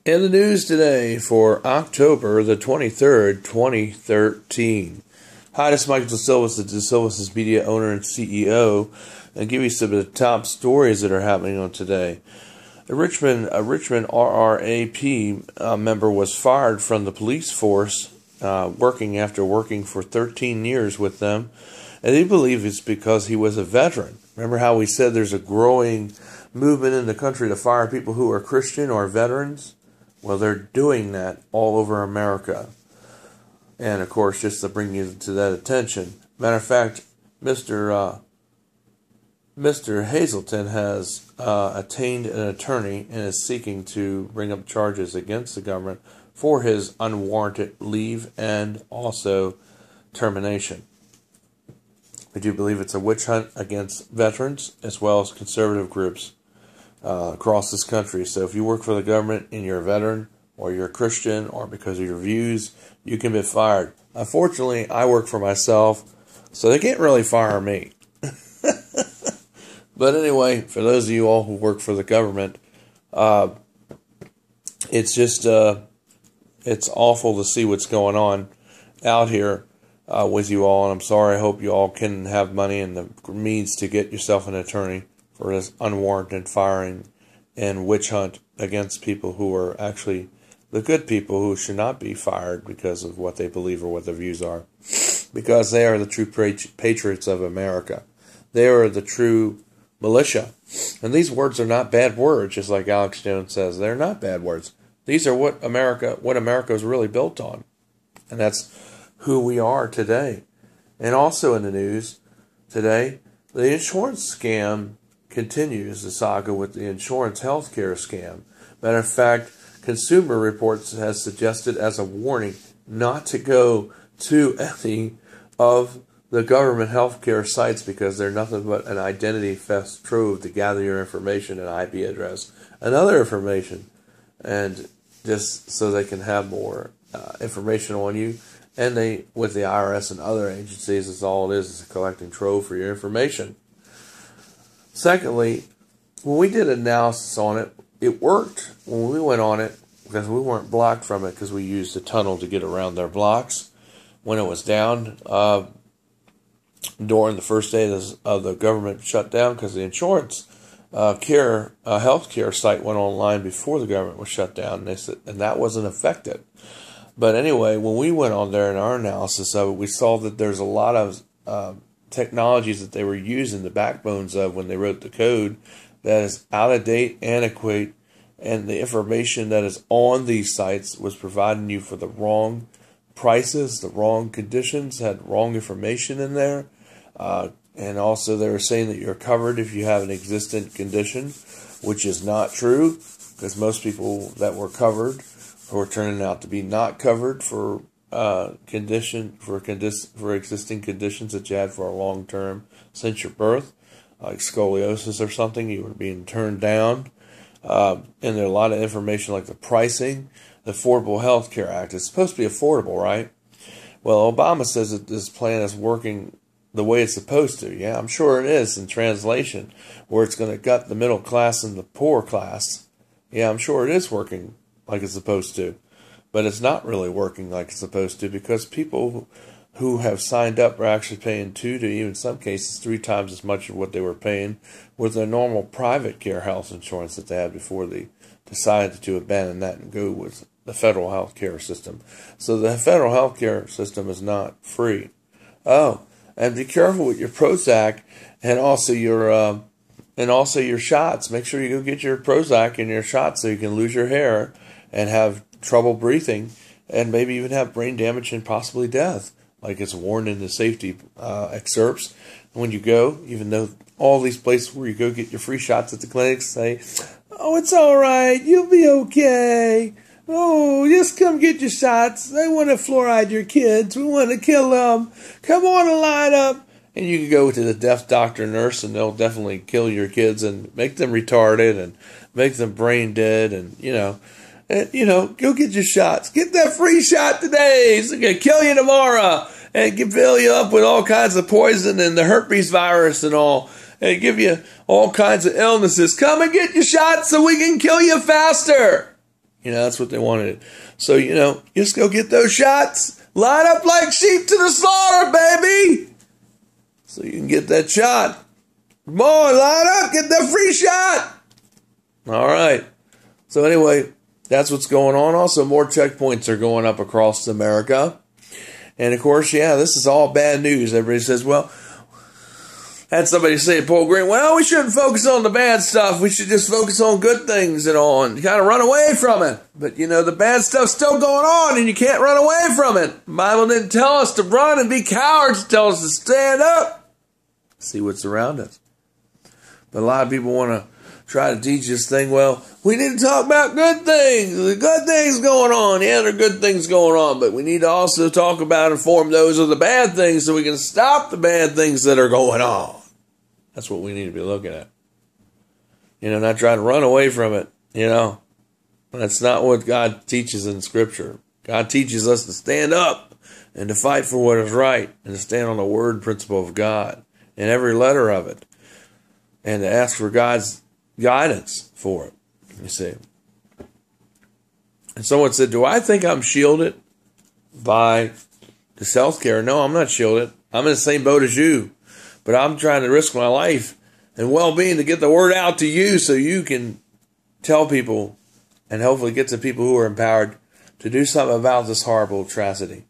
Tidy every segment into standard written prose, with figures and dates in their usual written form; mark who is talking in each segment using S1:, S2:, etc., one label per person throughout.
S1: In the news today for October the 23rd, 2013. Hi, this is Michael DeSilvis, the DeSilvis Media owner and CEO, and give you some of the top stories that are happening on today. A Richmond RRAP member was fired from the police force after working for 13 years with them, and they believe it's because he was a veteran. Remember how we said there's a growing movement in the country to fire people who are Christian or veterans? Well, they're doing that all over America. And, of course, just to bring you to that attention. Matter of fact, Mr. Hazelton has attained an attorney and is seeking to bring up charges against the government for his unwarranted leave and also termination. We do believe it's a witch hunt against veterans as well as conservative groups across this country. So if you work for the government and you're a veteran or you're a Christian or because of your views, you can be fired. Unfortunately, I work for myself, so they can't really fire me. But anyway, for those of you all who work for the government, it's just it's awful to see what's going on out here with you all, and I'm sorry. I hope you all can have money and the means to get yourself an attorney for this unwarranted firing and witch hunt against people who are actually the good people who should not be fired because of what they believe or what their views are. Because they are the true patriots of America. They are the true militia. And these words are not bad words, just like Alex Jones says. They're not bad words. These are what America is really built on. And that's who we are today. And also in the news today, the insurance scam continues, the saga with the insurance healthcare scam. Matter of fact, Consumer Reports has suggested as a warning not to go to any of the government healthcare sites because they're nothing but an identity theft trove to gather your information, an IP address, and other information, and just so they can have more information on you. And they, with the IRS and other agencies, that's all it is a collecting trove for your information. Secondly, when we did analysis on it, it worked when we went on it because we weren't blocked from it because we used a tunnel to get around their blocks. When it was down during the first day of the government shutdown, because the insurance healthcare site went online before the government was shut down, and they said, and that wasn't affected. But anyway, when we went on there in our analysis of it, we saw that there's a lot of technologies that they were using, the backbones of when they wrote the code, that is out of date, antiquated, and the information that is on these sites was providing you for the wrong prices, the wrong conditions, had wrong information in there. And also they were saying that you're covered if you have an existing condition, which is not true, because most people that were covered were turning out to be not covered for existing conditions that you had for a long term since your birth, like scoliosis or something. You were being turned down, and there's a lot of information like the pricing. The Affordable Health Care Act is supposed to be affordable, right? Well, Obama says that this plan is working the way it's supposed to. Yeah, I'm sure it is in translation, where it's going to gut the middle class and the poor class. Yeah, I'm sure it is working like it's supposed to. But it's not really working like it's supposed to, because people who have signed up are actually paying 2 to even some cases 3 times as much of what they were paying with their normal private care health insurance that they had before they decided to abandon that and go with the federal health care system. So the federal health care system is not free. Oh, and be careful with your Prozac and also your shots. Make sure you go get your Prozac and your shots so you can lose your hair and have trouble breathing and maybe even have brain damage and possibly death, like it's warned in the safety excerpts. When you go, even though all these places where you go get your free shots at the clinics say, "Oh, it's all right, you'll be okay. Oh, just come get your shots. They want to fluoride your kids. We want to kill them. Come on and line up." And you can go to the deaf doctor, nurse, and they'll definitely kill your kids and make them retarded and make them brain dead and, go get your shots. Get that free shot today. It's going to kill you tomorrow. And it can fill you up with all kinds of poison and the herpes virus and all. And give you all kinds of illnesses. Come and get your shots so we can kill you faster. That's what they wanted. So, just go get those shots. Line up like sheep to the slaughter, baby. So you can get that shot. Come on, line up, get that free shot. All right. So anyway, that's what's going on. Also, more checkpoints are going up across America. And of course, this is all bad news. Everybody says, well, had somebody say to Paul Green, well, we shouldn't focus on the bad stuff. We should just focus on good things and all and kind of run away from it. But, the bad stuff's still going on and you can't run away from it. The Bible didn't tell us to run and be cowards. It tells us to stand up. See what's around us. But a lot of people want to try to teach this thing, well, we need to talk about good things. The good things going on. Yeah, there are good things going on. But we need to also talk about and inform those of the bad things so we can stop the bad things that are going on. That's what we need to be looking at. Not trying to run away from it, That's not what God teaches in Scripture. God teaches us to stand up and to fight for what is right and to stand on the word principle of God in every letter of it and to ask for God's guidance for it, you see. And someone said, do I think I'm shielded by this health care? No, I'm not shielded. I'm in the same boat as you. But I'm trying to risk my life and well-being to get the word out to you so you can tell people and hopefully get to people who are empowered to do something about this horrible atrocity.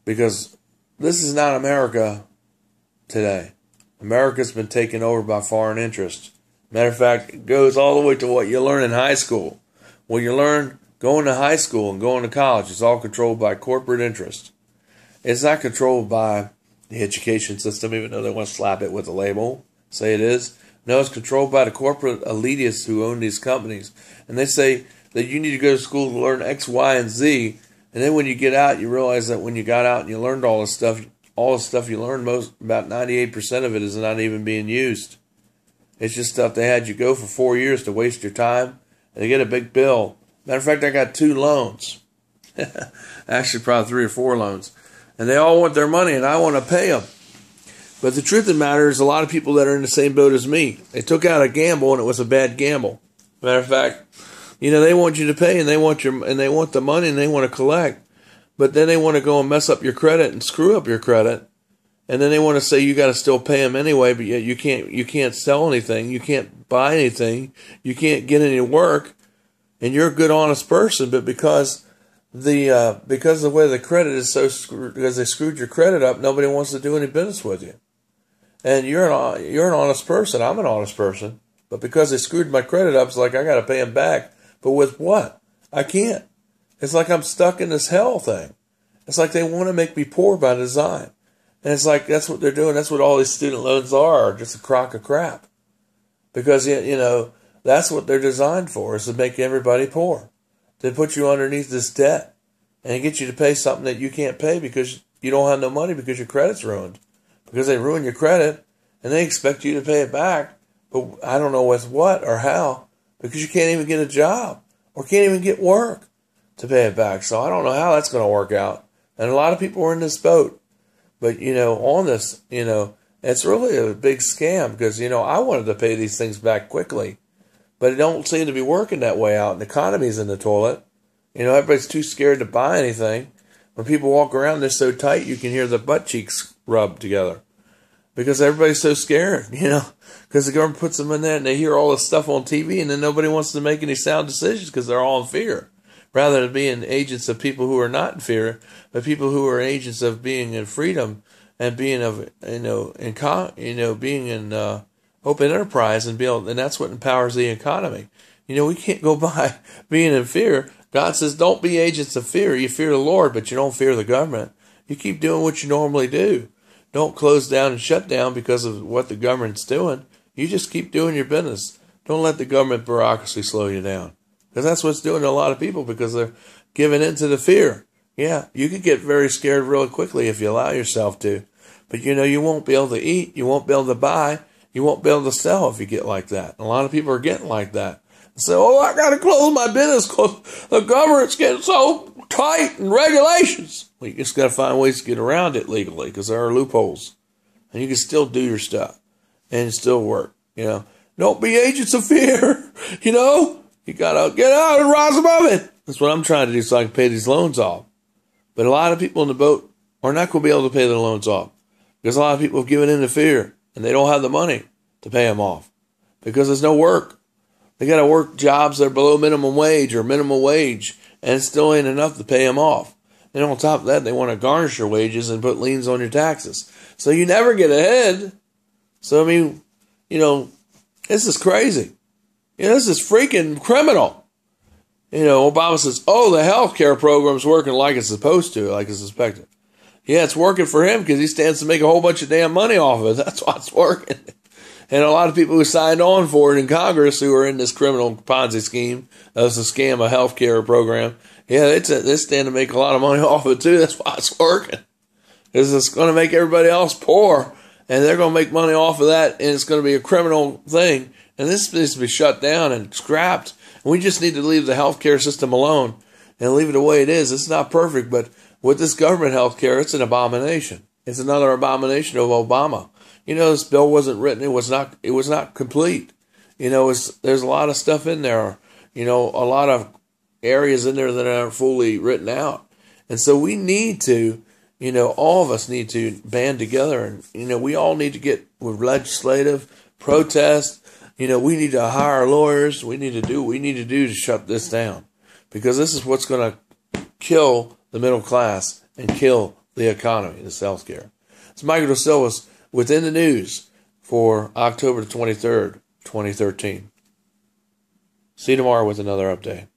S1: Because this is not America today. America's been taken over by foreign interests. Matter of fact, it goes all the way to what you learn in high school. What you learn going to high school and going to college is all controlled by corporate interest. It's not controlled by the education system, even though they want to slap it with a label, say it is. No, it's controlled by the corporate elitists who own these companies. And they say that you need to go to school to learn X, Y, and Z. And then when you get out, you realize that when you got out and you learned all the stuff you learned, about 98% of it is not even being used. It's just stuff they had you go for 4 years to waste your time, and they get a big bill. Matter of fact, I got 2 loans. Actually, probably 3 or 4 loans. And they all want their money, and I want to pay them. But the truth of the matter is a lot of people that are in the same boat as me, they took out a gamble, and it was a bad gamble. Matter of fact, they want you to pay, and they want the money, and they want to collect. But then they want to go and mess up your credit and screw up your credit. And then they want to say you got to still pay them anyway, but yet you can't sell anything, you can't buy anything, you can't get any work, and you're a good, honest person, but because the way the credit is so screwed, because they screwed your credit up, nobody wants to do any business with you. And you're an honest person. I'm an honest person, but because they screwed my credit up, it's like I got to pay them back. But with what? I can't. It's like I'm stuck in this hell thing. It's like they want to make me poor by design, and it's like that's what they're doing. That's what all these student loans are just a crock of crap, because that's what they're designed for, is to make everybody poor. They put you underneath this debt and get you to pay something that you can't pay because you don't have no money because your credit's ruined. Because they ruin your credit and they expect you to pay it back. But I don't know with what or how, because you can't even get a job or can't even get work to pay it back. So I don't know how that's going to work out. And a lot of people are in this boat. But, on this, it's really a big scam because, I wanted to pay these things back quickly. But it don't seem to be working that way out. And the economy's in the toilet. Everybody's too scared to buy anything. When people walk around, they're so tight you can hear the butt cheeks rub together. Because everybody's so scared, because the government puts them in there and they hear all this stuff on TV and then nobody wants to make any sound decisions because they're all in fear. Rather than being agents of people who are not in fear, but people who are agents of being in freedom and being being in open enterprise and and that's what empowers the economy. We can't go by being in fear. God says, don't be agents of fear. You fear the Lord, but you don't fear the government. You keep doing what you normally do. Don't close down and shut down because of what the government's doing. You just keep doing your business. Don't let the government bureaucracy slow you down. Because that's what's doing to a lot of people because they're giving in to the fear. Yeah, you could get very scared really quickly if you allow yourself to. But you won't be able to eat. You won't be able to buy. You won't be able to sell if you get like that. A lot of people are getting like that. So, I got to close my business because the government's getting so tight in regulations. Well, you just got to find ways to get around it legally because there are loopholes. And you can still do your stuff and still work, Don't be agents of fear, You got to get out and rise above it. That's what I'm trying to do so I can pay these loans off. But a lot of people in the boat are not going to be able to pay their loans off because a lot of people have given in to fear and they don't have the money to pay them off because there's no work. They got to work jobs that are below minimum wage or minimum wage, and it still ain't enough to pay them off. And on top of that, they want to garnish your wages and put liens on your taxes. So you never get ahead. So, I mean, this is crazy. This is freaking criminal. Obama says, the health care program's working like it's supposed to, like it's expected. Yeah, it's working for him because he stands to make a whole bunch of damn money off of it. That's why it's working. And a lot of people who signed on for it in Congress who are in this criminal Ponzi scheme, that's a scam, a health care program, they stand to make a lot of money off of it too. That's why it's working. Because it's going to make everybody else poor, and they're going to make money off of that, and it's going to be a criminal thing. And this needs to be shut down and scrapped. We just need to leave the healthcare system alone and leave it the way it is. It's not perfect, but with this government healthcare, it's an abomination. It's another abomination of Obama. This bill wasn't written. It was not complete. There's a lot of stuff in there. A lot of areas in there that aren't fully written out. And so we need to, all of us need to band together and, we all need to get with legislative protest. We need to hire lawyers. We need to do what we need to do to shut this down because this is what's going to kill the middle class and kill the economy, this healthcare. It's Michael DeSilva within the news for October 23rd, 2013. See you tomorrow with another update.